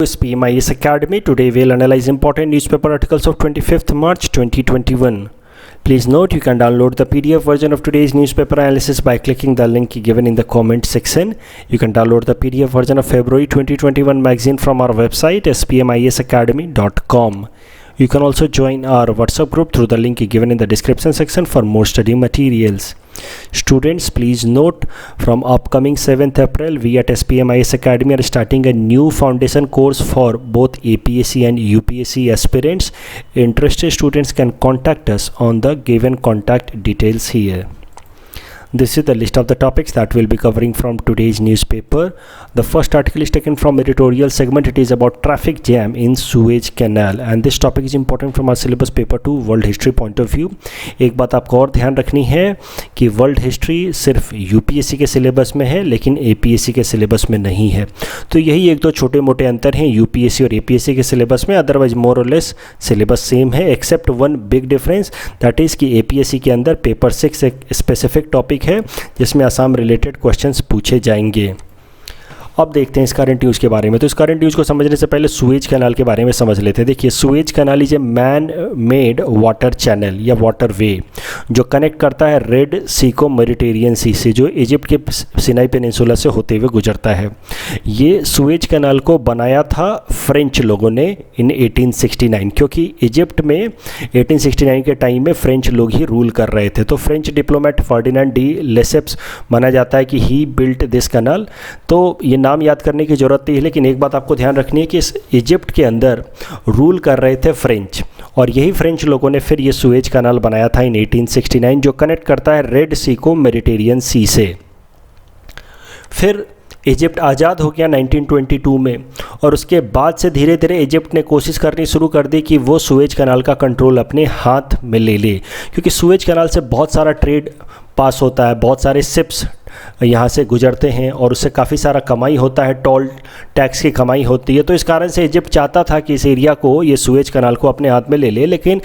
SPMIS Academy. Today we'll analyze important newspaper articles of 25th March 2021. Please note you can download the PDF version of today's newspaper analysis by clicking the link given in the comment section. You can download the PDF version of February 2021 magazine from our website spmisacademy.com. You can also join our WhatsApp group through the link given in the description section for more study materials. Students, please note from upcoming 7th April, we at SPMIS Academy are starting a new foundation course for both APSC and UPSC aspirants. Interested students can contact us on the given contact details here. This is the list of the topics that we'll be covering from today's newspaper. The first article is taken from editorial segment. It is about traffic jam in Suez Canal and this topic is important from our syllabus paper 2 world history point of view. एक बात आपको और ध्यान रखनी है कि world history सिर्फ UPSC के सिलेबस में है लेकिन एपीएससी के सिलेबस में नहीं है. तो यही एक दो छोटे मोटे अंतर हैं यूपीएससी और एपीएससी के सिलेबस में. अदरवाइज मोर और लेस सिलेबस सेम है except one big difference, that is कि एपीएससी के अंदर पेपर 6 एक स्पेसिफिक टॉपिक है जिसमें आसाम रिलेटेड क्वेश्चंस पूछे जाएंगे. अब देखते हैं इस करंट न्यूज़ के बारे में. तो इस करंट न्यूज़ को समझने से पहले सुएज कैनाल के बारे में समझ लेते हैं. देखिए, Suez canal is a man made water channel या वाटर वे जो कनेक्ट करता है रेड सी को मेडिटेरियन सी से, जो इजिप्ट के सिनाई पेनिनसुला से होते हुए गुजरता है. ये सुएज कैनाल को बनाया था फ्रेंच लोगों ने इन 1869, क्योंकि इजिप्ट में 1869 के टाइम में फ्रेंच लोग ही रूल कर रहे थे. तो French diplomat Ferdinand de Lesseps माना जाता है कि ही बिल्ट दिस कैनाल. तो ये नाम याद करने की ज़रूरत नहीं है, लेकिन एक बात आपको ध्यान रखनी है कि इस इजिप्ट के अंदर रूल कर रहे थे फ्रेंच, और यही फ्रेंच लोगों ने फिर ये सुएज कैनाल बनाया था इन 1869 जो कनेक्ट करता है रेड सी को मेडिटेरियन सी से. फिर इजिप्ट आज़ाद हो गया 1922 में और उसके बाद से धीरे धीरे इजिप्ट ने कोशिश करनी शुरू कर दी कि वो सुएज कैनाल का कंट्रोल अपने हाथ में ले ले, क्योंकि सुएज कैनाल से बहुत सारा ट्रेड पास होता है, बहुत सारे शिप्स यहाँ से गुजरते हैं और उससे काफ़ी सारा कमाई होता है, टोल टैक्स की कमाई होती है. तो इस कारण से इजिप्ट चाहता था कि इस एरिया को, ये सुएज कैनाल को अपने हाथ में ले ले. लेकिन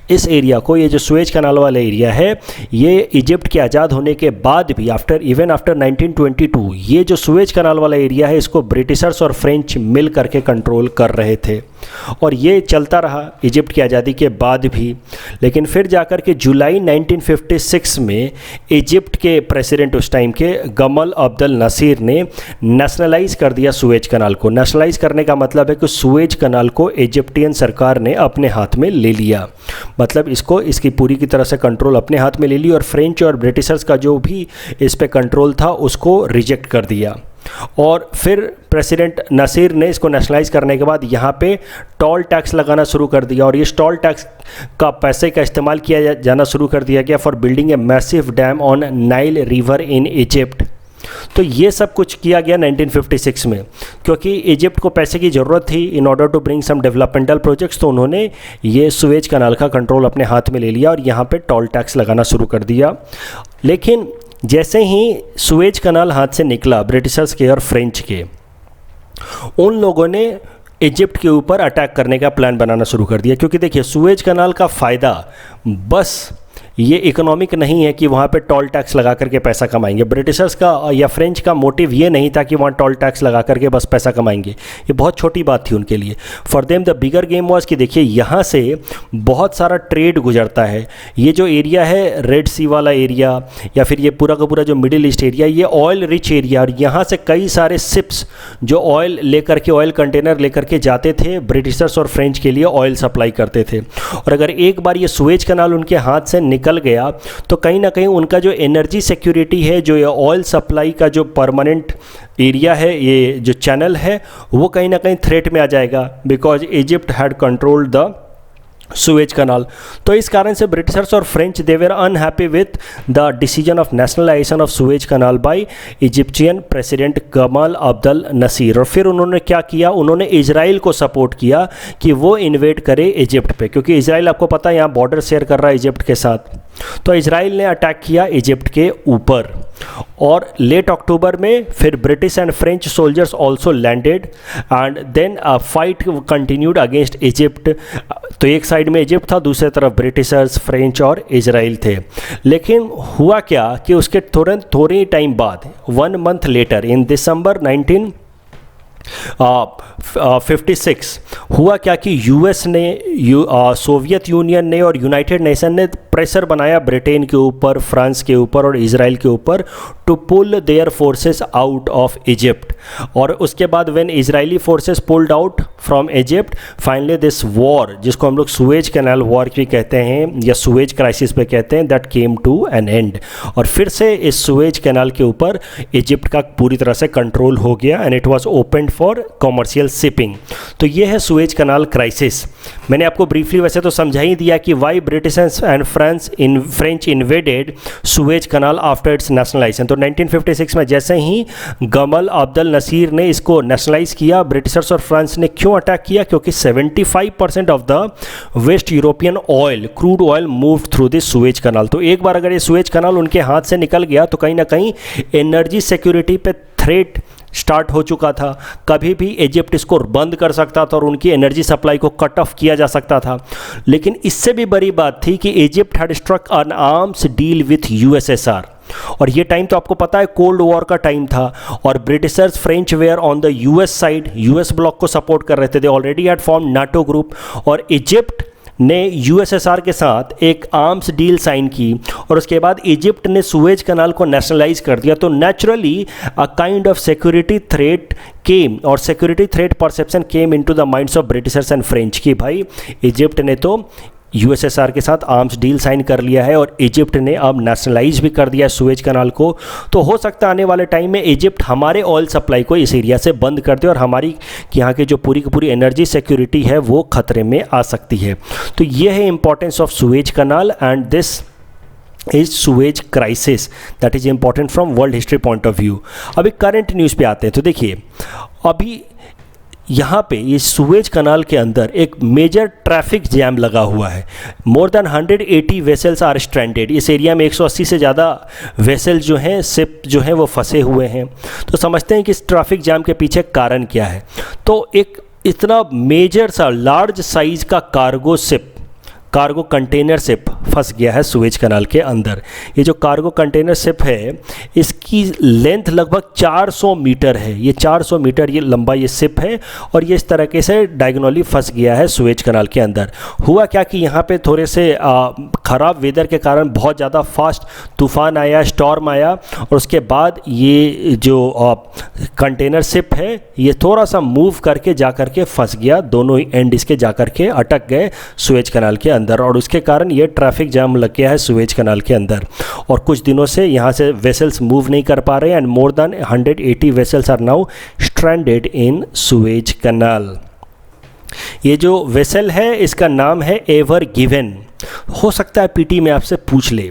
इस एरिया को, ये जो सुएज कैनाल वाला एरिया है, ये इजिप्ट के आज़ाद होने के बाद भी आफ्टर 1922 ये जो सुएज कैनाल वाला एरिया है इसको ब्रिटिशर्स और फ्रेंच मिल करके कंट्रोल कर रहे थे और ये चलता रहा इजिप्ट की आज़ादी के बाद भी. लेकिन फिर जाकर के जुलाई 1956 में इजिप्ट के प्रेसिडेंट उस टाइम के गमल अब्दुल नसीर ने नेशनलाइज कर दिया सुएज कैनाल को. नेशनलाइज करने का मतलब है कि सुएज कैनाल को इजिप्टियन सरकार ने अपने हाथ में ले लिया, मतलब इसकी पूरी की तरह से कंट्रोल अपने हाथ में ले ली और फ्रेंच और ब्रिटिशर्स का जो भी इस पे कंट्रोल था उसको रिजेक्ट कर दिया. और फिर प्रेसिडेंट नसीर ने इसको नेशनलाइज करने के बाद यहाँ पे टोल टैक्स लगाना शुरू कर दिया और ये टोल टैक्स का पैसे का इस्तेमाल किया जाना शुरू कर दिया गया for building a massive dam on Nile river in Egypt. तो ये सब कुछ किया गया 1956 में, क्योंकि इजिप्ट को पैसे की ज़रूरत थी in order to bring some developmental projects. तो उन्होंने ये सुएज कैनाल का कंट्रोल अपने हाथ में ले लिया और यहाँ पे टोल टैक्स लगाना शुरू कर दिया. लेकिन जैसे ही सुएज कैनाल हाथ से निकला ब्रिटिशर्स के और फ्रेंच के, उन लोगों ने इजिप्ट के ऊपर अटैक करने का प्लान बनाना शुरू कर दिया. क्योंकि देखिए, सुएज कैनाल का फ़ायदा बस ये इकोनॉमिक नहीं है कि वहाँ पे टोल टैक्स लगा करके पैसा कमाएंगे. ब्रिटिशर्स का या फ्रेंच का मोटिव ये नहीं था कि वहाँ टोल टैक्स लगा करके बस पैसा कमाएंगे. ये बहुत छोटी बात थी उनके लिए. For them the bigger game was कि देखिए, यहाँ से बहुत सारा ट्रेड गुजरता है. ये जो एरिया है रेड सी वाला एरिया या फिर ये पूरा का पूरा जो मिडिल ईस्ट एरिया, ये ऑयल रिच एरिया, और यहाँ से कई सारे शिप्स जो ऑयल लेकर के, ऑयल कंटेनर लेकर के जाते थे, ब्रिटिशर्स और फ्रेंच के लिए ऑयल सप्लाई करते थे. और अगर एक बार ये सुएज कैनाल उनके हाथ से निकल गया तो कहीं ना कहीं उनका जो एनर्जी सिक्योरिटी है, जो ये ऑयल सप्लाई का जो परमानेंट एरिया है, ये जो चैनल है, वो कहीं ना कहीं थ्रेट में आ जाएगा, because Egypt had controlled the Suez Canal. तो इस कारण से ब्रिटिशर्स और French they were unhappy with the decision of nationalisation of Suez Canal by Egyptian president Gamal Abdul Nasser. और फिर उन्होंने क्या किया, उन्होंने इजराइल को सपोर्ट किया कि वो इन्वेड करे इजिप्ट पे, क्योंकि इजराइल आपको पता है यहाँ बॉर्डर शेयर कर रहा है इजिप्ट के साथ. तो इजराइल ने अटैक किया इजिप्ट के ऊपर और लेट अक्टूबर में फिर British and French soldiers also landed and then a fight continued against Egypt. तो एक साइड में इजिप्ट था, दूसरी तरफ ब्रिटिशर्स, फ्रेंच और इजराइल थे. लेकिन हुआ क्या कि उसके थोड़े टाइम बाद 1 मंथ लेटर इन दिसंबर 56 हुआ क्या कि यूएस ने सोवियत यूनियन ने और यूनाइटेड नेशन ने प्रेशर बनाया ब्रिटेन के ऊपर, फ्रांस के ऊपर और इजराइल के ऊपर to pull their forces out of Egypt. और उसके बाद when Israeli forces pulled out from Egypt, finally this war, जिसको हम लोग सुएज कैनाल वॉर भी कहते हैं या सुएज क्राइसिस पे कहते हैं, that came to an end. और फिर से इस सुएज कैनाल के ऊपर इजिप्ट का पूरी तरह से कंट्रोल हो गया and it was open for commercial shipping. तो ये है सुएज कैनाल क्राइसिस। मैंने आपको ब्रीफली वैसे तो समझा ही दिया कि why British and French invaded Suez Canal after its nationalisation. तो 1956 में जैसे ही गमल अब्दुल नसीर ने इसको नेशनलाइज किया, ब्रिटिशर्स और फ्रांस ने क्यों अटैक किया? क्योंकि 75% of the waste European oil, crude oil, move through this Suez Canal. तो एक बार अगर ये सुएज कैनाल उनके हाथ से निकल गया तो कहीं ना कहीं एनर्जी सिक्योरिटी पे थ्रेट स्टार्ट हो चुका था। कभी भी इजिप्ट इसको बंद कर सकता था और उनकी एनर्जी सप्लाई को कट ऑफ किया जा सकता था। लेकिन इससे भी बड़ी बात थी कि Egypt had struck an arms deal with USSR. और ये टाइम तो आपको पता है कोल्ड वॉर का टाइम था और Britishers French were on the US side, US bloc को सपोर्ट कर रहे थे। They already had form NATO group और इजिप्ट ने यूएसएसआर के साथ एक आर्म्स डील साइन की और उसके बाद इजिप्ट ने सुएज कैनाल को नेशनलाइज कर दिया। तो naturally a kind of security threat came और security threat perception came into the minds of Britishers and French कि भाई इजिप्ट ने तो यूएसएसआर के साथ आर्म्स डील साइन कर लिया है और इजिप्ट ने अब नेशनलाइज भी कर दिया है सुएज कैनाल को। तो हो सकता है आने वाले टाइम में इजिप्ट हमारे ऑयल सप्लाई को इस एरिया से बंद कर दे और हमारी यहाँ की जो पूरी की पूरी एनर्जी सिक्योरिटी है वो खतरे में आ सकती है। तो ये है importance of Suez canal and this is Suez crisis that is important from world history point of view. अभी करंट न्यूज़ पे आते हैं। तो देखिए अभी यहाँ पे इस सुएज कैनाल के अंदर एक मेजर ट्रैफिक जैम लगा हुआ है। More than 180 vessels are stranded. इस एरिया में 180 से ज़्यादा वेसल जो हैं, शिप जो हैं वो फंसे हुए हैं। तो समझते हैं कि इस ट्रैफिक जैम के पीछे कारण क्या है। तो एक इतना मेजर सा लार्ज साइज का कार्गो कंटेनर शिप फंस गया है सुएज कैनाल के अंदर। ये जो कार्गो कंटेनर शिप है इसकी लेंथ लगभग 400 मीटर है। ये 400 मीटर ये लंबा ये शिप है और ये इस तरीके से डायगोनली फंस गया है सुएज कैनाल के अंदर। हुआ क्या कि यहाँ पे थोड़े से ख़राब वेदर के कारण बहुत ज़्यादा फास्ट तूफान आया, स्टॉर्म आया और उसके बाद ये जो कंटेनर शिप है ये थोड़ा सा मूव करके जा करके फंस गया। दोनों एंड इसके जा करके अटक गए सुएज कैनाल के अंदर और उसके कारण ये ट्रैफिक जाम लग गया है सुएज कैनाल के अंदर। और कुछ दिनों से यहाँ से वेसल्स मूव नहीं कर पा रहे हैं and more than 180 vessels are now stranded in Suez Canal. ये जो वेसल है इसका नाम है एवर गिवन। हो सकता है पीटी में आपसे पूछ ले,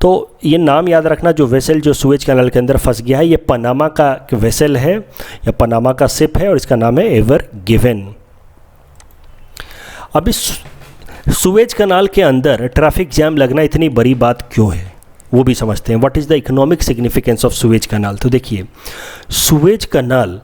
तो ये नाम याद रखना। जो वेसल जो सुएज कैनाल के अंदर फंस गया है ये पनामा का वेसल है या पनामा का शिप है और इसका नाम है एवर गिवन। अभी सुएज कैनाल के अंदर ट्रैफिक जैम लगना इतनी बड़ी बात क्यों है वो भी समझते हैं। What is the economic significance of Suez Canal. तो देखिए सुएज कैनाल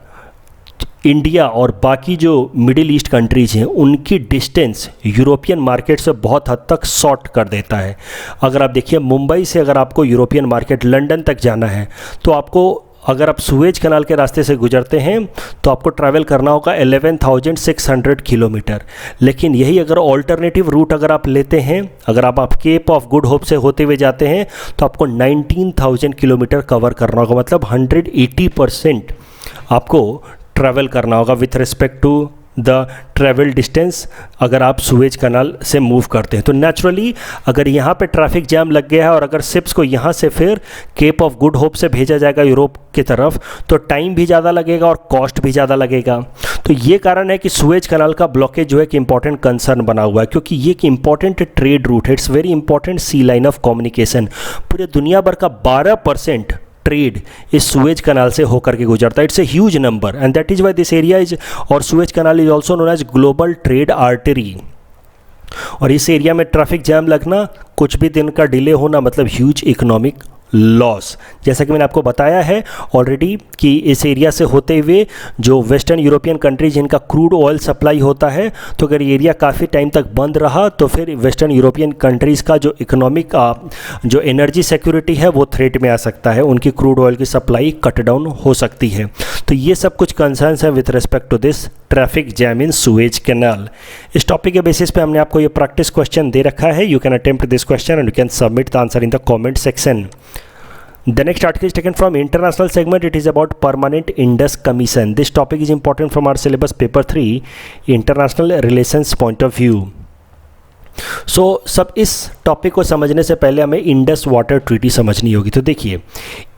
इंडिया और बाकी जो मिडिल ईस्ट कंट्रीज़ हैं उनकी डिस्टेंस यूरोपियन मार्केट से बहुत हद तक शॉर्ट कर देता है। अगर आप देखिए मुंबई से अगर आपको यूरोपियन मार्केट लंदन तक जाना है तो आपको अगर आप सुएज कैनाल के रास्ते से गुजरते हैं तो आपको ट्रैवल करना होगा 11,600 किलोमीटर। लेकिन यही अगर ऑल्टरनेटिव रूट अगर आप लेते हैं, अगर आप केप ऑफ गुड होप से होते हुए जाते हैं तो आपको 19,000 किलोमीटर कवर करना होगा। मतलब 180% आपको ट्रैवल करना होगा with respect to the travel distance अगर आप सुएज कैनाल से मूव करते हैं। तो नेचुरली अगर यहाँ पे ट्रैफिक जैम लग गया है और अगर शिप्स को यहाँ से फिर केप ऑफ गुड होप से भेजा जाएगा यूरोप की तरफ तो टाइम भी ज़्यादा लगेगा और कॉस्ट भी ज़्यादा लगेगा। तो ये कारण है कि सुएज कैनाल का ब्लॉकेज जो है कि इंपॉर्टेंट कंसर्न बना हुआ है क्योंकि ये एक इंपॉर्टेंट ट्रेड रूट है। It's very important sea line of communication. पूरे दुनिया भर का 12% ट्रेड इस सुएज कैनाल से होकर के गुजरता है। It's a huge number and that is why this area is और Suez canal is also known as global trade artery. और इस एरिया में ट्रैफिक जैम लगना, कुछ भी दिन का डिले होना मतलब ह्यूज इकोनॉमिक लॉस। जैसा कि मैंने आपको बताया है ऑलरेडी कि इस एरिया से होते हुए जो वेस्टर्न यूरोपियन कंट्रीज जिनका क्रूड ऑयल सप्लाई होता है, तो अगर ये एरिया काफ़ी टाइम तक बंद रहा तो फिर वेस्टर्न यूरोपियन कंट्रीज़ का जो इकोनॉमिक जो एनर्जी सिक्योरिटी है वो थ्रेट में आ सकता है, उनकी क्रूड ऑयल की सप्लाई कट डाउन हो सकती है। तो ये सब कुछ कंसर्न्स हैं with respect to this traffic jam in Suez Canal. इस टॉपिक के बेसिस पे हमने आपको ये प्रैक्टिस क्वेश्चन दे रखा है। You can attempt this question and you can submit the answer in the comment section. The next article is taken from international segment. It is about Permanent Indus Commission. This topic is important from our syllabus paper 3 international relations point of view. So सब इस topic को समझने से पहले हमें Indus water treaty समझनी होगी। तो देखिए,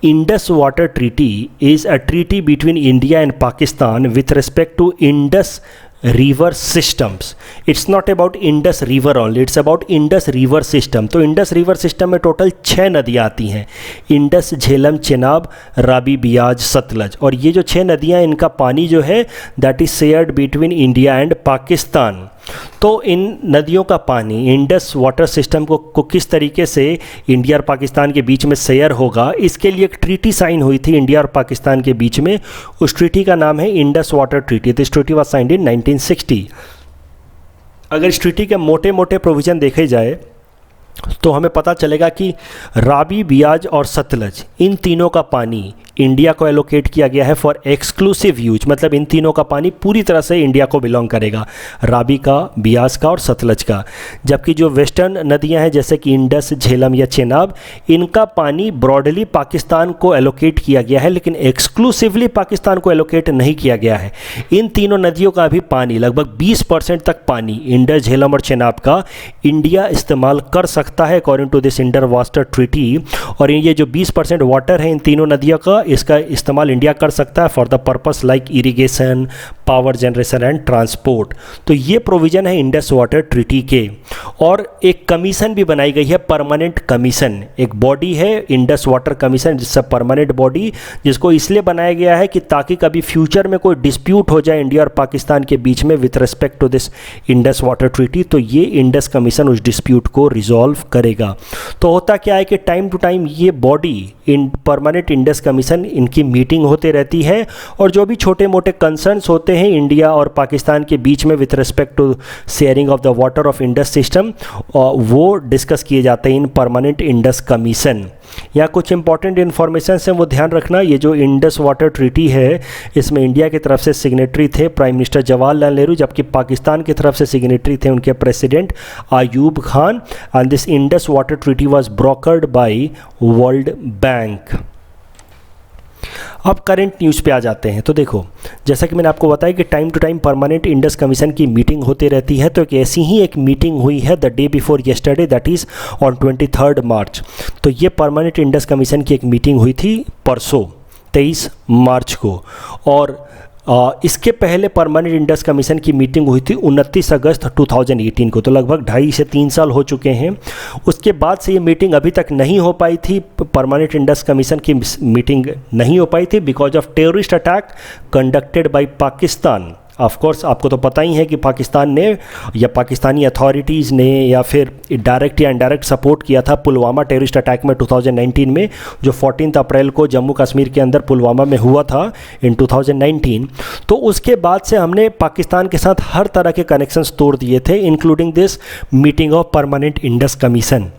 Indus water treaty is a treaty between India and Pakistan with respect to Indus river systems. It's not about Indus river only, it's about Indus river system. तो इंडस रिवर सिस्टम में टोटल 6 नदियाँ आती हैं, इंडस, झेलम, चेनाब, रावी, बियाज, सतलज। और ये जो 6 नदियाँ, इनका पानी जो है that is shared between India and Pakistan. तो इन नदियों का पानी इंडस वाटर सिस्टम को किस तरीके से इंडिया और पाकिस्तान के बीच में शेयर होगा, इसके लिए एक ट्रीटी साइन हुई थी इंडिया और पाकिस्तान के बीच में। उस ट्रीटी का नाम है Indus water treaty. This treaty was signed in 1960। अगर इस ट्रीटी के मोटे मोटे प्रोविज़न देखे जाए तो हमें पता चलेगा कि रावी, बियाज और सतलज, इन तीनों का पानी इंडिया को एलोकेट किया गया है फॉर एक्सक्लूसिव यूज। मतलब इन तीनों का पानी पूरी तरह से इंडिया को बिलोंग करेगा, रावी का, बियाज का और सतलज का। जबकि जो वेस्टर्न नदियां हैं जैसे कि इंडस, झेलम या चेनाब, इनका पानी ब्रॉडली पाकिस्तान को एलोकेट किया गया है, लेकिन एक्सक्लूसिवली पाकिस्तान को एलोकेट नहीं किया गया है। इन तीनों नदियों का भी पानी, लगभग 20% तक पानी इंडस, झेलम और चेनाब का इंडिया इस्तेमाल कर सकता है according to this Indus water treaty. और ये जो 20% वाटर है इन तीनों नदियों का, इसका इस्तेमाल इंडिया कर सकता है for the purpose like irrigation, power generation and transport. तो ये प्रोविज़न है इंडस वाटर ट्रीटी के। और एक कमीशन भी बनाई गई है, परमानेंट कमीशन। एक बॉडी है इंडस वाटर कमीशन, जिससे परमानेंट बॉडी, जिसको इसलिए बनाया गया है कि ताकि कभी फ्यूचर में कोई डिस्प्यूट हो जाए इंडिया और पाकिस्तान के बीच में with respect to this Indus water treaty, तो ये इंडस कमीशन उस डिस्प्यूट को रिजॉल्व करेगा। तो होता क्या है कि टाइम टू टाइम ये बॉडी, इन परमानेंट इंडस कमीशन, इनकी मीटिंग होते रहती है और जो भी छोटे मोटे कंसर्न्स होते हैं इंडिया और पाकिस्तान के बीच में with respect to sharing of the water of Indus system, वो डिस्कस किए जाते हैं इन परमानेंट इंडस कमीशन। यहाँ कुछ इंपॉर्टेंट इन्फॉर्मेशन है वो ध्यान रखना। ये जो इंडस वाटर ट्रीटी है, इसमें इंडिया की तरफ से सिग्नेटरी थे प्राइम मिनिस्टर जवाहरलाल नेहरू, जबकि पाकिस्तान की तरफ से सिग्नेटरी थे उनके president Ayub Khan. And this Indus water treaty was brokered by World Bank. अब करंट न्यूज़ पे आ जाते हैं। तो देखो, जैसा कि मैंने आपको बताया कि time to time permanent Indus commission की मीटिंग होती रहती है। तो एक ऐसी ही एक मीटिंग हुई है the day before yesterday, that is on 23 मार्च। तो ये परमानेंट इंडस कमीशन की एक मीटिंग हुई थी परसों 23 मार्च को। और इसके पहले परमानेंट इंडस कमीशन की मीटिंग हुई थी 29 अगस्त 2018 को। तो लगभग 2.5 से 3 साल हो चुके हैं। उसके बाद से ये मीटिंग अभी तक नहीं हो पाई थी। परमानेंट इंडस कमीशन की मीटिंग नहीं हो पाई थी because of terrorist attack conducted by Pakistan. Of course आपको तो पता ही है कि पाकिस्तान ने या पाकिस्तानी अथॉरिटीज़ ने या फिर डायरेक्ट या इनडायरेक्ट सपोर्ट किया था पुलवामा टेररिस्ट अटैक में 2019 में, जो 14 अप्रैल को जम्मू कश्मीर के अंदर पुलवामा में हुआ था इन 2019। तो उसके बाद से हमने पाकिस्तान के साथ हर तरह के कनेक्शंस तोड़ दिए थे, including this meeting of permanent Indus commission.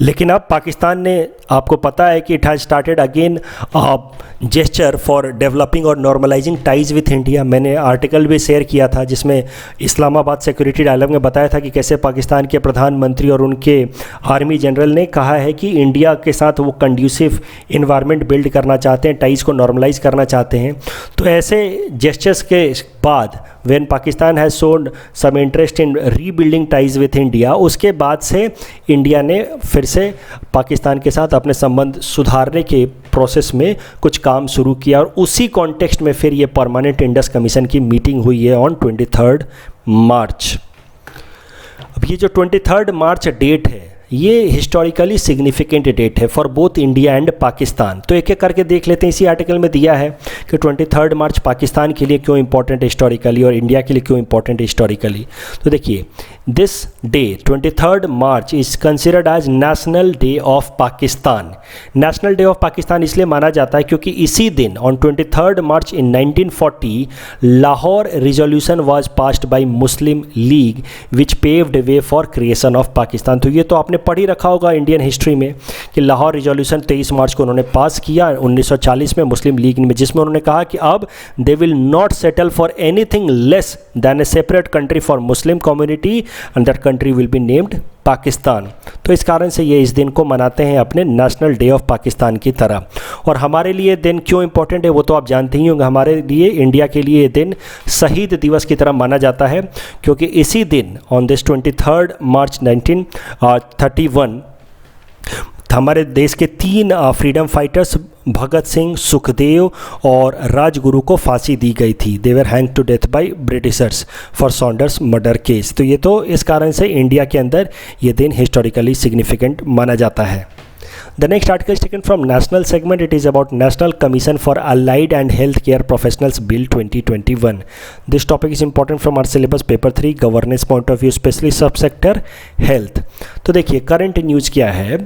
लेकिन अब पाकिस्तान ने, आपको पता है कि it has started again gesture for developing और नॉर्मलाइजिंग टाइज विथ इंडिया। मैंने आर्टिकल भी शेयर किया था जिसमें इस्लामाबाद सिक्योरिटी डायलॉग में बताया था कि कैसे पाकिस्तान के प्रधानमंत्री और उनके आर्मी जनरल ने कहा है कि इंडिया के साथ वो कंड्यूसिव इन्वायरमेंट बिल्ड करना चाहते हैं, टाइज को नॉर्मलाइज करना चाहते हैं। तो ऐसे जेस्चर्स के बाद when Pakistan has shown some interest in rebuilding ties with India, उसके बाद से इंडिया ने फिर से पाकिस्तान के साथ अपने संबंध सुधारने के प्रोसेस में कुछ काम शुरू किया। और उसी कॉन्टेक्स्ट में फिर ये परमानेंट इंडस कमीशन की मीटिंग हुई है ऑन 23 मार्च। अब ये जो 23 मार्च डेट है, ये हिस्टोरिकली सिग्निफिकेंट डेट है for both India and Pakistan. तो एक एक करके देख लेते हैं। इसी आर्टिकल में दिया है कि 23 मार्च पाकिस्तान के लिए क्यों इंपॉर्टेंट है हिस्टोरिकली और इंडिया के लिए क्यों इंपॉर्टेंट है हिस्टोरिकली। तो देखिए, this day 23 March is considered as national day of Pakistan. National day of Pakistan इसलिए माना जाता है क्योंकि इसी दिन on 23 March in 1940 Lahore resolution was passed by Muslim League which paved way for creation of Pakistan. तो ये तो आपने पढ़ ही रखा होगा इंडियन हिस्ट्री में कि लाहौर रिजोल्यूशन 23 मार्च को उन्होंने पास किया 1940 में मुस्लिम लीग में, जिसमें उन्होंने कहा कि अब they will not settle for anything less than A separate country for Muslim community and that country will be named Pakistan. तो इस कारण से ये इस दिन को मनाते हैं अपने नेशनल डे ऑफ पाकिस्तान की तरह। और हमारे लिए दिन क्यों इंपॉर्टेंट है वो तो आप जानते ही होंगे। हमारे लिए, इंडिया के लिए ये दिन शहीद दिवस की तरह माना जाता है क्योंकि इसी दिन ऑन दिस 23 मार्च 1931 हमारे देश के 3 फ्रीडम फाइटर्स भगत सिंह, सुखदेव और राजगुरु को फांसी दी गई थी। They were hang to death by Britishers for Saunders murder case. तो ये तो इस कारण से इंडिया के अंदर ये दिन हिस्टोरिकली सिग्निफिकेंट माना जाता है। The next article is taken from national segment. It is about National Commission for Allied and Healthcare Professionals Bill 2021. This topic is important from our syllabus paper 3 governance point of view, especially subsector health. तो देखिए current news क्या है।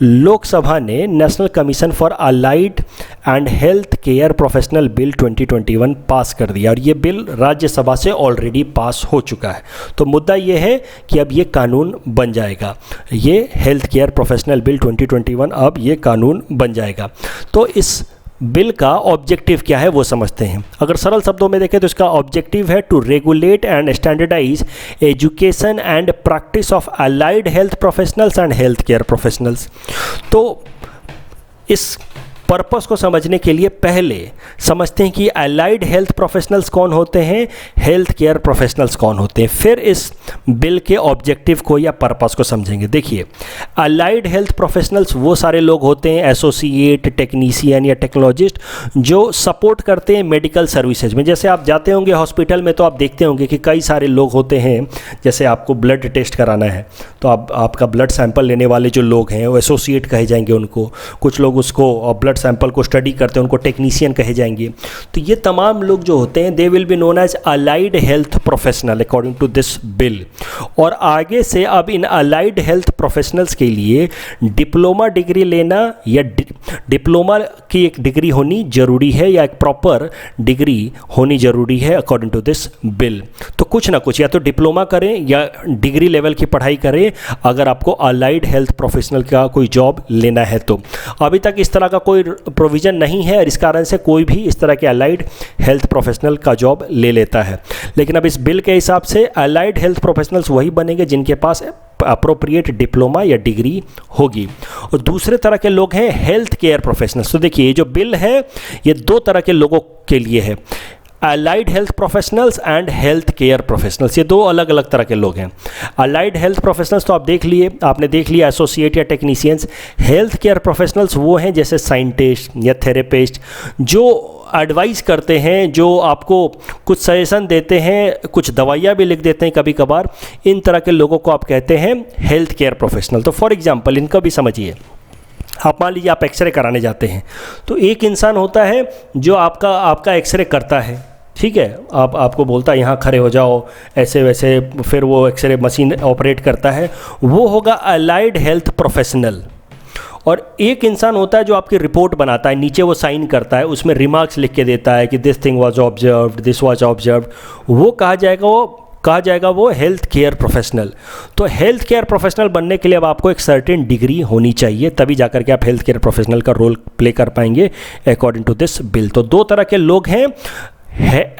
लोकसभा ने national commission for allied and health care professional bill 2021 पास कर दिया और ये bill Rajya Sabha से ऑलरेडी पास हो चुका है। तो मुद्दा ये है कि अब ये कानून बन जाएगा। ये हेल्थ केयर प्रोफेशनल बिल 2021 अब ये कानून बन जाएगा। तो इस बिल का ऑब्जेक्टिव क्या है वो समझते हैं। अगर सरल शब्दों में देखें तो इसका ऑब्जेक्टिव है to regulate and standardise education and practice of allied health professionals and health care professionals. तो इस पर्पस को समझने के लिए पहले समझते हैं कि अलाइड हेल्थ प्रोफेशनल्स कौन होते हैं, हेल्थ केयर प्रोफेशनल्स कौन होते हैं, फिर इस बिल के ऑब्जेक्टिव को या पर्पस को समझेंगे। देखिए, अलाइड हेल्थ प्रोफेशनल्स वो सारे लोग होते हैं, एसोसिएट, टेक्नीशियन या टेक्नोलॉजिस्ट, जो सपोर्ट करते हैं मेडिकल सर्विसेज में। जैसे आप जाते होंगे हॉस्पिटल में तो आप देखते होंगे कि कई सारे लोग होते हैं। जैसे आपको ब्लड टेस्ट कराना है तो आपका ब्लड सैंपल लेने वाले जो लोग हैं वो एसोसिएट कहे जाएंगे उनको। कुछ लोग उसको ब्लड सैंपल को स्टडी करते हैं उनको टेक्नीशियन कहे जाएंगे। तो ये तमाम लोग जो होते हैं they will be known as allied health professional according to this bill. और आगे से अब इन अलाइड हेल्थ प्रोफेशनल्स के लिए डिप्लोमा डिग्री लेना या डिप्लोमा की एक डिग्री होनी ज़रूरी है या एक प्रॉपर डिग्री होनी ज़रूरी है अकॉर्डिंग टू दिस बिल। तो कुछ ना कुछ या तो डिप्लोमा करें या डिग्री लेवल की पढ़ाई करें अगर आपको अलाइड हेल्थ प्रोफेशनल का कोई जॉब लेना है। तो अभी तक इस तरह का कोई प्रोविज़न नहीं है और इस कारण से कोई भी इस तरह के अलाइड हेल्थ प्रोफेशनल का जॉब ले लेता है। लेकिन अब इस बिल के हिसाब से अलाइड हेल्थ प्रोफेशनल्स वही बनेंगे जिनके पास अप्रोप्रिएट डिप्लोमा या डिग्री होगी। और दूसरे तरह के लोग हैं हेल्थ केयर प्रोफेशनल्स। तो देखिए, ये जो बिल है ये 2 तरह के लोगों के लिए है, allied health professionals and health care professionals. ये 2 अलग अलग तरह के लोग हैं। अलाइड हेल्थ प्रोफेशनल्स तो आपने देख लिया एसोसिएट या टेक्नीशियंस। हेल्थ केयर प्रोफेशनल्स वो हैं जैसे साइंटिस्ट या थेरेपिस्ट जो एडवाइस करते हैं, जो आपको कुछ सजेशन देते हैं, कुछ दवाइयाँ भी लिख देते हैं कभी कभार। इन तरह के लोगों को आप कहते हैं हेल्थ केयर प्रोफेशनल। तो फॉर एग्जाम्पल इनका भी समझिए। आप मान लीजिए आप एक्सरे कराने जाते हैं तो एक इंसान होता है जो आपका एक्सरे करता है, ठीक है। आपको बोलता है यहाँ खड़े हो जाओ, ऐसे वैसे, फिर वो एक्सरे मशीन ऑपरेट करता है, वो होगा अलाइड हेल्थ प्रोफेशनल। और एक इंसान होता है जो आपकी रिपोर्ट बनाता है, नीचे वो साइन करता है, उसमें रिमार्क्स लिख के देता है कि this thing was observed, this was observed, वो कहा जाएगा वो हेल्थ केयर प्रोफेशनल। तो हेल्थ केयर प्रोफेशनल बनने के लिए अब आपको एक सर्टेन डिग्री होनी चाहिए, तभी जाकर के आप हेल्थ केयर प्रोफेशनल का रोल प्ले कर पाएंगे अकॉर्डिंग टू दिस बिल। तो 2 तरह के लोग हैं,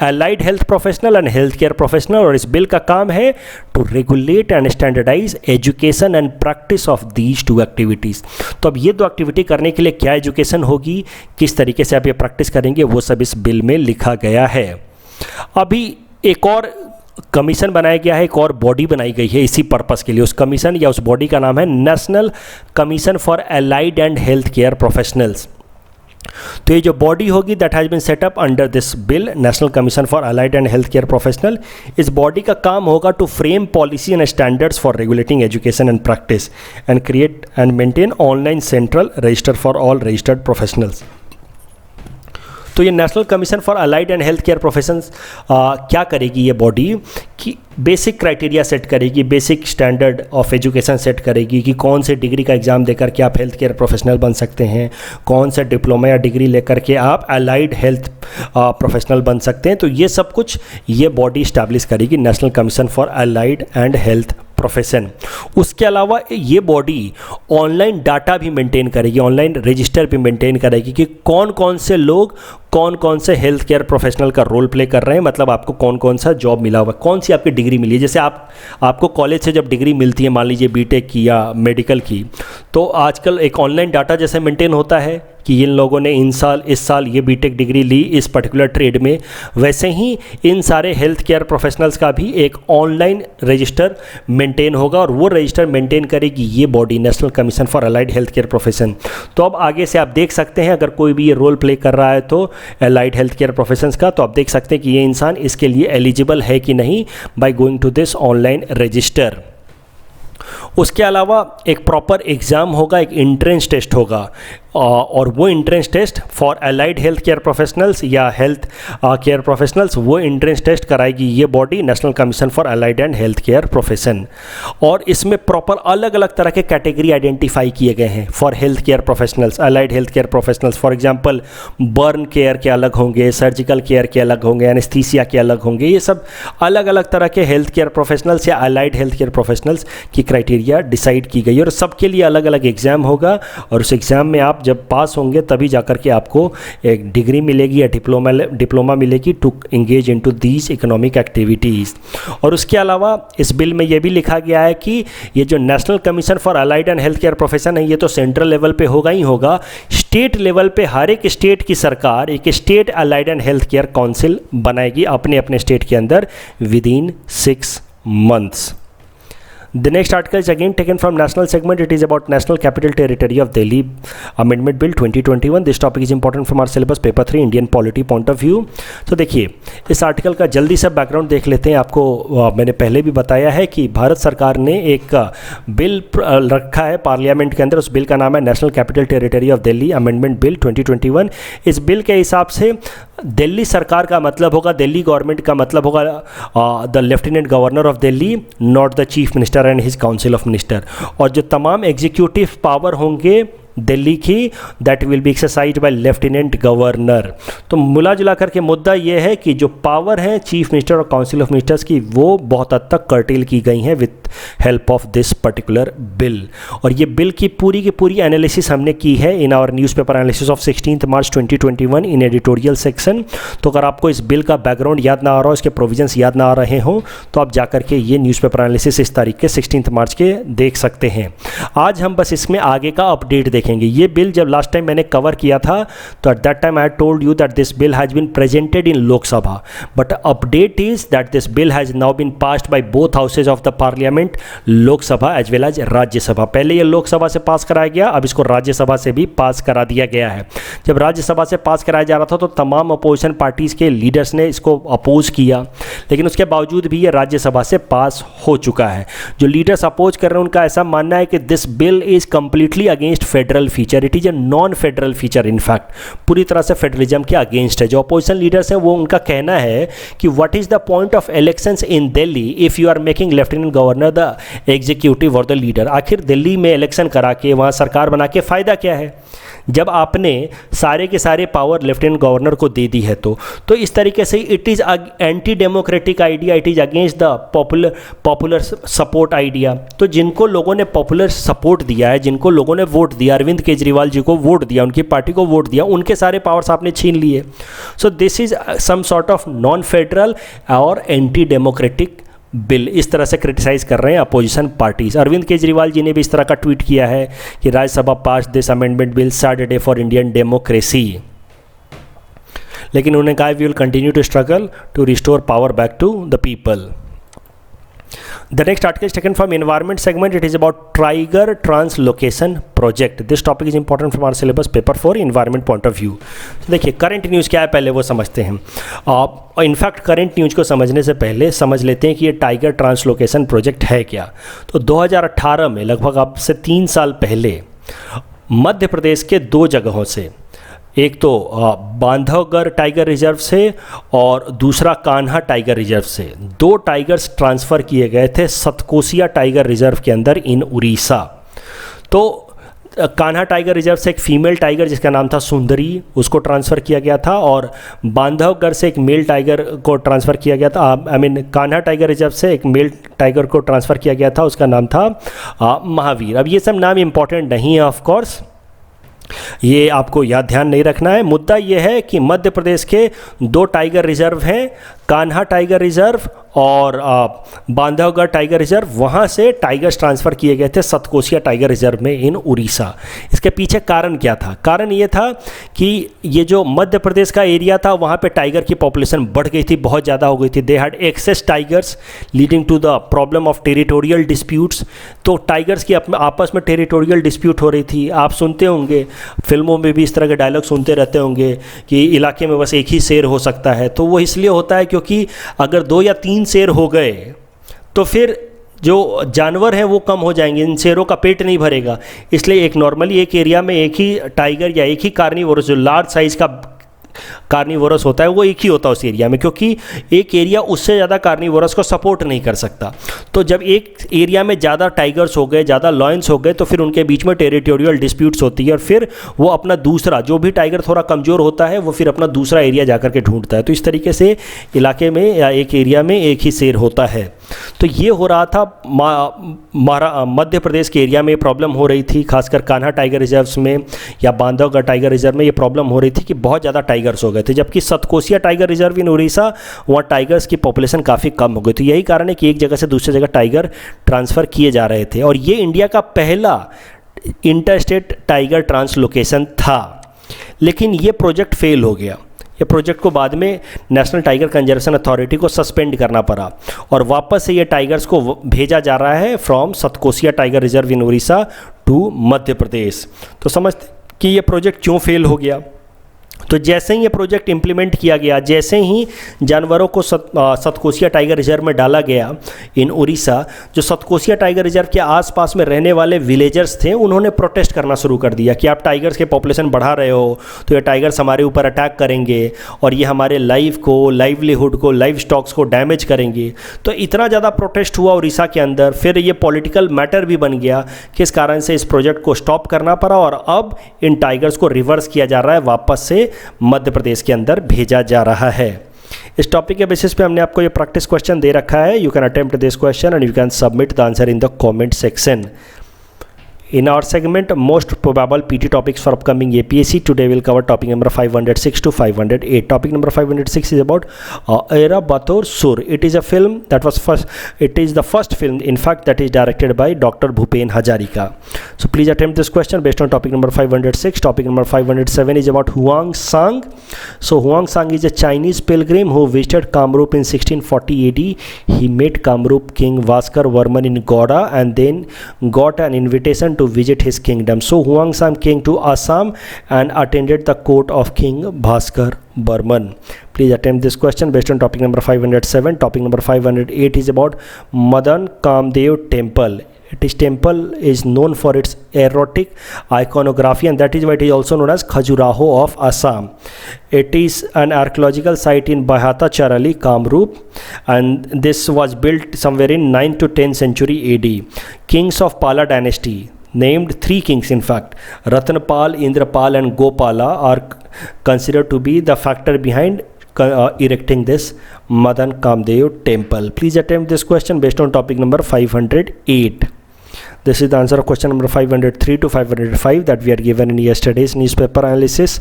allied health professional and health care professional. और इस बिल का काम है to regulate and standardise education and practice of these 2 activities. तो अब ये 2 एक्टिविटी करने के लिए क्या एजुकेशन होगी, किस तरीके से आप ये प्रैक्टिस करेंगे, वो सब इस बिल में लिखा गया है। अभी एक और कमीशन बनाया गया है, एक और बॉडी बनाई गई है इसी पर्पस के लिए। उस कमीशन या उस बॉडी का नाम है national commission for allied and health care professionals. तो ये जो बॉडी होगी that has been set up under this bill, national commission for allied and health care professional, इस बॉडी का काम होगा to frame policy and standards for regulating education and practice and create and maintain online central register for all registered professionals. तो ये national commission for allied and health care professions क्या करेगी, ये body कि basic criteria set करेगी, basic standard of education set करेगी कि कौन से डिग्री का एग्ज़ाम देकर के आप हेल्थ केयर प्रोफेशनल बन सकते हैं, कौन सा डिप्लोमा या डिग्री लेकर के आप अलाइड हेल्थ प्रोफेशनल बन सकते हैं। तो ये सब कुछ ये बॉडी इस्टेब्लिश करेगी, national commission for allied and health profession. उसके अलावा ये बॉडी ऑनलाइन डाटा भी मेंटेन करेगी, ऑनलाइन रजिस्टर भी मेंटेन करेगी कि कौन कौन से लोग कौन कौन से हेल्थ केयर प्रोफेशनल का रोल प्ले कर रहे हैं, मतलब आपको कौन कौन सा जॉब मिला हुआ है, कौन सी आपकी डिग्री मिली है। जैसे आपको कॉलेज से जब डिग्री मिलती है, मान लीजिए बीटेक की या मेडिकल की, तो आजकल एक ऑनलाइन डाटा जैसे मेंटेन होता है कि इन लोगों ने इस साल ये बीटेक डिग्री ली इस पर्टिकुलर ट्रेड में, वैसे ही इन सारे हेल्थ केयर प्रोफेशनल्स का भी एक ऑनलाइन रजिस्टर मेंटेन होगा और वो रजिस्टर मेंटेन करेगी ये body, national commission for allied health care profession. तो अब आगे से आप देख सकते हैं अगर कोई भी ये रोल प्ले कर रहा है तो अलाइड हेल्थ केयर प्रोफेशंस का, तो आप देख सकते हैं कि ये इंसान इसके लिए एलिजिबल है कि नहीं by going to this online register. उसके अलावा एक प्रॉपर एग्ज़ाम होगा, एक एंट्रेंस टेस्ट होगा, और वो entrance test for allied health care professionals या हेल्थ केयर प्रोफेशनल्स, वो एंट्रेंस टेस्ट कराएगी ये body, national commission for allied and health care profession. और इसमें प्रॉपर अलग अलग तरह के कैटेगरी आइडेंटिफाई किए गए हैं for health care professionals, allied health care professionals. For example burn care के अलग होंगे, सर्जिकल केयर के अलग होंगे, एनेस्थीसिया के अलग होंगे। ये सब अलग अलग तरह के हेल्थ केयर प्रोफेशनल्स या अलाइड हेल्थ केयर प्रोफेशनल्स की क्राइटेरिया डिसाइड की गई और सबके लिए अलग अलग एग्ज़ाम होगा और उस एग्ज़ाम में आप जब पास होंगे तभी जाकर के आपको एक डिग्री मिलेगी या डिप्लोमा मिलेगी to engage into these economic activities. और उसके अलावा इस बिल में ये भी लिखा गया है कि ये जो national commission for allied and health care profession है ये तो सेंट्रल लेवल पे होगा ही होगा, स्टेट लेवल पे हर एक स्टेट की सरकार एक state allied and health care council बनाएगी अपने अपने स्टेट के अंदर with in 6 months। The next article is again taken from national segment. It is about National Capital Territory of Delhi Amendment Bill 2021. This topic is important from our syllabus paper 3 Indian polity point of view. तो देखिए इस article का जल्दी से background देख लेते हैं। आपको मैंने पहले भी बताया है कि भारत सरकार ने एक बिल रखा है पार्लियामेंट के अंदर, उस बिल का नाम है national capital territory of Delhi amendment bill 2021। इस बिल के हिसाब से दिल्ली सरकार का मतलब होगा, दिल्ली गवर्नमेंट का मतलब होगा the lieutenant governor of Delhi, not the chief minister and his council of minister. और जो तमाम एग्जीक्यूटिव पावर होंगे दिल्ली की that will be exercised by lieutenant governor. तो मिला जुला करके मुद्दा ये है कि जो पावर है चीफ मिनिस्टर और काउंसिल ऑफ मिनिस्टर्स की वो बहुत हद तक कर्टेल की गई हैं with help of this particular bill. और ये बिल की पूरी एनालिसिस हमने की है in our newspaper analysis of 16 March 2021 in editorial section. तो अगर आपको इस बिल का बैकग्राउंड याद ना आ रहा हो, इसके प्रोविजंस याद ना आ रहे हों, तो आप जाकर के ये न्यूज़पेपर एनालिसिस इस तारीख के 16 मार्च के देख सकते हैं। आज हम बस इसमें आगे का अपडेट देखेंगे। ये बिल जब लास्ट टाइम मैंने कवर किया था तो at that time I told you that this bill has been presented in Lok Sabha, but update is that this bill has now been passed by both houses of the parliament, Lok Sabha as well as Rajya Sabha. पहले ये लोकसभा से पास कराया गया, अब इसको राज्यसभा से भी पास करा दिया गया है। जब राज्यसभा से पास कराया जा रहा था तो तमाम अपोजिशन पार्टीज के लीडर्स ने इसको अपोज किया, लेकिन उसके बावजूद भी ये राज्यसभा से पास हो चुका है। जो लीडर्स अपोज कर रहे हैं उनका ऐसा मानना है कि this bill is completely against federal feature, it is a non federal feature, in fact पूरी तरह से फेडरलिज्म के अगेंस्ट है। जो अपोजिशन लीडर्स हैं वो उनका कहना है कि what is the point of elections in Delhi if you are making lieutenant governor the executive और द लीडर। आखिर दिल्ली में इलेक्शन करा के वहाँ सरकार बना के फ़ायदा क्या है जब आपने सारे के सारे पावर लेफ्टिनेंट गवर्नर को दे दी है। तो इस तरीके से it is anti democratic idea, it is against the popular support idea. तो जिनको लोगों ने पॉपुलर सपोर्ट दिया है, जिनको लोगों ने वोट दिया, अरविंद केजरीवाल जी को वोट दिया, उनकी पार्टी को वोट दिया, उनके सारे पावर्स आपने छीन लिए। So this is some sort of non federal और एंटी डेमोक्रेटिक बिल, इस तरह से क्रिटिसाइज कर रहे हैं अपोजिशन पार्टीज। अरविंद केजरीवाल जी ने भी इस तरह का ट्वीट किया है कि Rajya Sabha pass this amendment bill sad day for Indian democracy, लेकिन उन्होंने कहा we will continue to struggle to restore power back to the people. The next article is taken from environment segment. It is about Tiger Translocation Project. This topic is important from our syllabus paper 4 environment point of view. तो देखिए current news क्या है पहले वो समझते हैं. In fact current news को समझने से पहले समझ लेते हैं कि ये टाइगर ट्रांसलोकेशन प्रोजेक्ट है क्या. तो 2018 में लगभग अब से 3 साल पहले मध्य प्रदेश के 2 जगहों से, एक तो बांधवगढ़ टाइगर रिजर्व से और दूसरा कान्हा टाइगर रिजर्व से 2 टाइगर्स ट्रांसफ़र किए गए थे सतकोसिया टाइगर रिजर्व के अंदर इन उड़ीसा. तो कान्हा टाइगर रिजर्व से एक फीमेल टाइगर जिसका नाम था सुंदरी, उसको ट्रांसफ़र किया गया था, और बांधवगढ़ से एक मेल टाइगर को ट्रांसफ़र किया गया था. कान्हा टाइगर रिजर्व से एक मेल टाइगर को ट्रांसफ़र किया गया था, उसका नाम था महावीर. अब ये सब नाम इम्पॉर्टेंट नहीं है ऑफ कोर्स, ये आपको याद ध्यान नहीं रखना है. मुद्दा ये है कि मध्य प्रदेश के 2 टाइगर रिजर्व हैं, कान्हा टाइगर रिजर्व और बांधवगढ़ टाइगर रिजर्व. वहाँ से टाइगर्स ट्रांसफ़र किए गए थे सतकोसिया टाइगर रिजर्व में इन उड़ीसा. इसके पीछे कारण क्या था? कारण ये था कि ये जो मध्य प्रदेश का एरिया था वहाँ पे टाइगर की पॉपुलेशन बढ़ गई थी, बहुत ज़्यादा हो गई थी. They had excess tigers leading to the problem of territorial disputes. तो टाइगर्स की आपस में टेरिटोरियल डिस्प्यूट हो रही थी. आप सुनते होंगे, फिल्मों में भी इस तरह के डायलॉग सुनते रहते होंगे कि इलाके में बस एक ही शेर हो सकता है. तो वो इसलिए होता है क्योंकि अगर 2 या 3 शेर हो गए तो फिर जो जानवर हैं वो कम हो जाएंगे, इन शेरों का पेट नहीं भरेगा. इसलिए एक नॉर्मली एक एरिया में एक ही टाइगर या एक ही कार्निवोरस जो लार्ज साइज़ का कार्निवोरस होता है वो एक ही होता है उस एरिया में, क्योंकि एक एरिया उससे ज़्यादा कार्निवोरस को सपोर्ट नहीं कर सकता. तो जब एक एरिया में ज़्यादा टाइगर्स हो गए, ज़्यादा लॉयंस हो गए, तो फिर उनके बीच में टेरिटोरियल डिस्प्यूट्स होती है और फिर वो अपना दूसरा, जो भी टाइगर थोड़ा कमज़ोर होता है वो फिर अपना दूसरा एरिया जाकर के ढूंढता है. तो इस तरीके से इलाके में या एक एरिया में एक ही शेर होता है. तो ये हो रहा था मध्य प्रदेश के एरिया में प्रॉब्लम हो रही थी, खासकर कान्हा टाइगर रिजर्व्स में या बांधवगढ़ टाइगर रिजर्व में ये प्रॉब्लम हो रही थी कि बहुत ज़्यादा टाइगर्स हो गए थे. जबकि Satkosia tiger reserve in Orissa, वहाँ टाइगर्स की पॉपुलेशन काफ़ी कम हो गई. तो यही कारण है कि एक जगह से दूसरी जगह टाइगर ट्रांसफ़र किए जा रहे थे. और ये इंडिया का पहला इंटरस्टेट टाइगर ट्रांसलोकेशन था. लेकिन ये प्रोजेक्ट फेल हो गया. ये प्रोजेक्ट को बाद में नेशनल टाइगर कंजर्वेशन अथॉरिटी को सस्पेंड करना पड़ा और वापस से ये टाइगर्स को भेजा जा रहा है from Satkosia tiger reserve in Orissa to Madhya Pradesh. तो समझते कि ये प्रोजेक्ट क्यों फेल हो गया. तो जैसे ही ये प्रोजेक्ट इम्प्लीमेंट किया गया, जैसे ही जानवरों को सतकोसिया टाइगर रिजर्व में डाला गया इन उड़ीसा, जो सतकोसिया टाइगर रिजर्व के आसपास में रहने वाले विलेजर्स थे उन्होंने प्रोटेस्ट करना शुरू कर दिया कि आप टाइगर्स के पॉपुलेशन बढ़ा रहे हो तो ये टाइगर्स हमारे ऊपर अटैक करेंगे और ये हमारे लाइफ को, लाइवलीहुड को, लाइव स्टॉक्स को डैमेज करेंगे. तो इतना ज़्यादा प्रोटेस्ट हुआ उड़ीसा के अंदर, फिर ये पॉलिटिकल मैटर भी बन गया, किस कारण से इस प्रोजेक्ट को स्टॉप करना पड़ा और अब इन टाइगर्स को रिवर्स किया जा रहा है, वापस से मध्य प्रदेश के अंदर भेजा जा रहा है. इस टॉपिक के बेसिस पे हमने आपको ये प्रैक्टिस क्वेश्चन दे रखा है. You can attempt this question and you can submit the answer in the comment section. In our segment, most probable PT topics for upcoming APSC, today we'll cover topic number 506 to 508. Topic number 506 is about Airabator Sur. It is a film that was it is the first film, in fact, that is directed by Dr. Bhupen Hazarika. So please attempt this question based on topic number 506. Topic number 507 is about Huang Sang. So Huang Sang is a Chinese pilgrim who visited Kamrup in 1640 AD. He met Kamrup King Vaskar Varman in Goda and then got an invitation to visit his kingdom. So Huang Sang came to Assam and attended the court of King Bhaskar Burman. Please attempt this question based on topic number 507. Topic number 508 is about Madan Kamdev Temple. This temple is known for its erotic iconography and that is why it is also known as Khajuraho of Assam. It is an archaeological site in Bahata Charali, Kamrup, and this was built somewhere in 9th to 10th century AD. Kings of Pala dynasty, named 3 kings in fact, Ratnapal, Indrapal and Gopala, are considered to be the factor behind erecting this Madan Kamdev temple. Please attempt this question based on topic number 508. This is the answer of question number 503 to 505 that we are given in yesterday's newspaper analysis.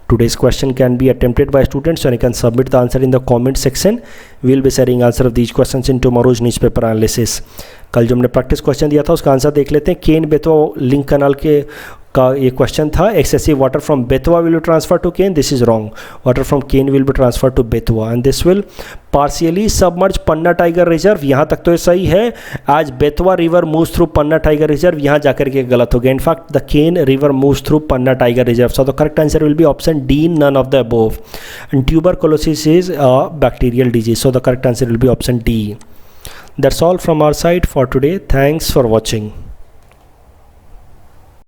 Today's question can be attempted by students and you can submit the answer in the comment section. We will be sharing answer of these questions in tomorrow's newspaper analysis. कल जो हमने practice question दिया था उसका answer देख लेते हैं. Ken Betwa link कनाल के का ये क्वेश्चन था. Excessive water from Betwa will be transfer to Ken. This is wrong. Water from Ken will be transfer to Betwa and this will partially submerge Panna tiger reserve. यहाँ तक तो ये सही है. आज Betwa river moves through Panna tiger reserve, यहाँ जाकर के गलत हो गया. In fact the Ken river moves through Panna tiger reserve. So the correct answer will be option D, none of the above. And tuberculosis is a bacterial disease. So the correct answer will be option D. That's all from our side for today. Thanks for watching.